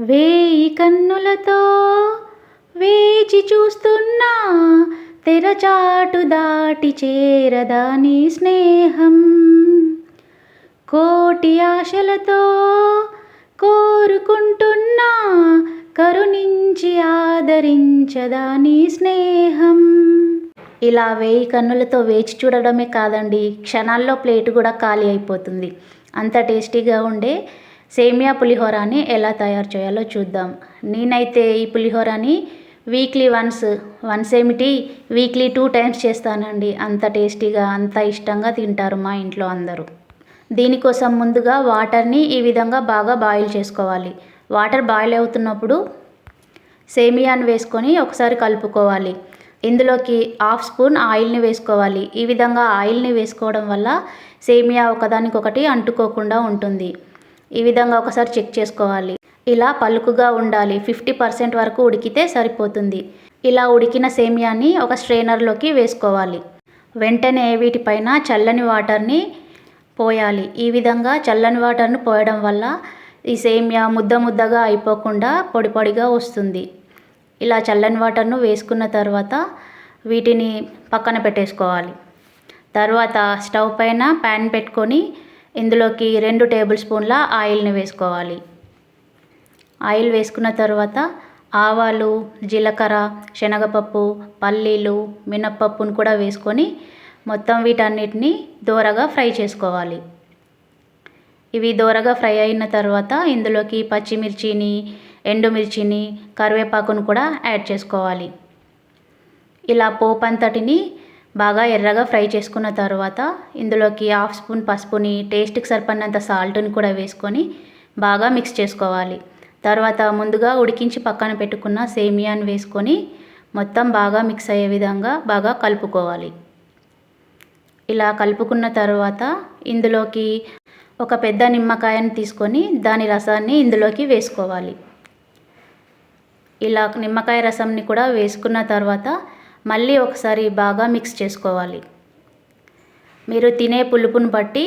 వేయి కన్నులతో వేచి చూస్తున్నా తెరచాటు దాటి చేరదా నీ స్నేహం. కోటి ఆశలతో కోరుకుంటున్నా కరుణించి ఆదరించదా నీ స్నేహం. ఇలా వేయి కన్నులతో వేచి చూడడమే కాదండి, క్షణాల్లో ప్లేటు కూడా ఖాళీ అయిపోతుంది. అంత టేస్టీగా ఉండే సేమియా పులిహోరాని ఎలా తయారు చేయాలో చూద్దాం. నేనైతే ఈ పులిహోరాని వీక్లీ వన్స్ ఏమిటి వీక్లీ 2 టైమ్స్ చేస్తానండి. అంత టేస్టీగా అంత ఇష్టంగా తింటారు మా ఇంట్లో అందరూ. దీనికోసం ముందుగా వాటర్ని ఈ విధంగా బాగా బాయిల్ చేసుకోవాలి. వాటర్ బాయిల్ అవుతున్నప్పుడు సేమియాని వేసుకొని ఒకసారి కలుపుకోవాలి. ఇందులోకి 1/2 స్పూన్ ఆయిల్ని వేసుకోవాలి. ఈ విధంగా ఆయిల్ని వేసుకోవడం వల్ల సేమియా ఒకదానికొకటి అంటుకోకుండా ఉంటుంది. ఈ విధంగా ఒకసారి చెక్ చేసుకోవాలి. ఇలా పలుకుగా ఉండాలి. 50% వరకు ఉడికితే సరిపోతుంది. ఇలా ఉడికిన సేమియాని ఒక స్ట్రైనర్లోకి వేసుకోవాలి. వెంటనే వీటిపైన చల్లని వాటర్ని పోయాలి. ఈ విధంగా చల్లని వాటర్ని పోయడం వల్ల ఈ సేమియా ముద్ద ముద్దగా అయిపోకుండా పొడి పొడిగా వస్తుంది. ఇలా చల్లని వాటర్ను వేసుకున్న తర్వాత వీటిని పక్కన పెట్టేసుకోవాలి. తర్వాత స్టవ్ పైన ప్యాన్ పెట్టుకొని ఇందులోకి 2 టేబుల్ స్పూన్ల ఆయిల్ని వేసుకోవాలి. ఆయిల్ వేసుకున్న తర్వాత ఆవాలు, జీలకర్ర, శనగపప్పు, పల్లీలు, మినప్పప్పును కూడా వేసుకొని మొత్తం వీటన్నిటిని దోరగా ఫ్రై చేసుకోవాలి. ఇవి దోరగా ఫ్రై అయిన తర్వాత ఇందులోకి పచ్చిమిర్చిని, ఎండుమిర్చిని, కరివేపాకును కూడా యాడ్ చేసుకోవాలి. ఇలా పోపు అంతటిని బాగా ఎర్రగా ఫ్రై చేసుకున్న తర్వాత ఇందులోకి 1/2 స్పూన్ పసుపుని, టేస్ట్కి సరిపడినంత సాల్ట్ని కూడా వేసుకొని బాగా మిక్స్ చేసుకోవాలి. తర్వాత ముందుగా ఉడికించి పక్కన పెట్టుకున్న సేమియాని వేసుకొని మొత్తం బాగా మిక్స్ అయ్యే విధంగా బాగా కలుపుకోవాలి. ఇలా కలుపుకున్న తర్వాత ఇందులోకి ఒక పెద్ద నిమ్మకాయని తీసుకొని దాని రసాన్ని ఇందులోకి వేసుకోవాలి. ఇలా నిమ్మకాయ రసంని కూడా వేసుకున్న తర్వాత మళ్ళీ ఒకసారి బాగా మిక్స్ చేసుకోవాలి. మీరు తినే పులుపుని బట్టి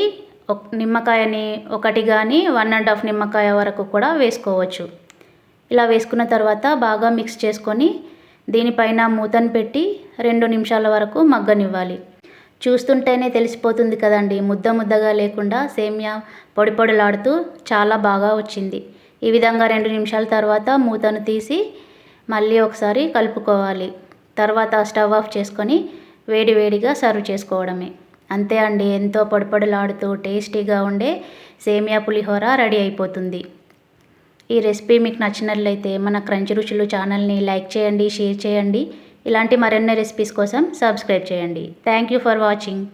నిమ్మకాయని ఒకటి కానీ 1½ నిమ్మకాయ వరకు కూడా వేసుకోవచ్చు. ఇలా వేసుకున్న తర్వాత బాగా మిక్స్ చేసుకొని దీనిపైన మూతను పెట్టి 2 నిమిషాల వరకు మగ్గనివ్వాలి. చూస్తుంటేనే తెలిసిపోతుంది కదండి, ముద్ద ముద్దగా లేకుండా సేమియా పొడి పొడిలాడుతూ చాలా బాగా వచ్చింది. ఈ విధంగా 2 నిమిషాల తర్వాత మూతను తీసి మళ్ళీ ఒకసారి కలుపుకోవాలి. తర్వాత స్టవ్ ఆఫ్ చేసుకొని వేడివేడిగా సర్వ్ చేసుకోవడమే. అంతే అండి, ఎంతో పొడి పొడిలాడుతూ టేస్టీగా ఉండే సేమియా పులిహోర రెడీ అయిపోతుంది. ఈ రెసిపీ మీకు నచ్చినట్లయితే మన క్రంచ్ రుచులు ఛానల్ని లైక్ చేయండి, షేర్ చేయండి. ఇలాంటి మరిన్ని రెసిపీస్ కోసం సబ్స్క్రైబ్ చేయండి. Thank you for watching.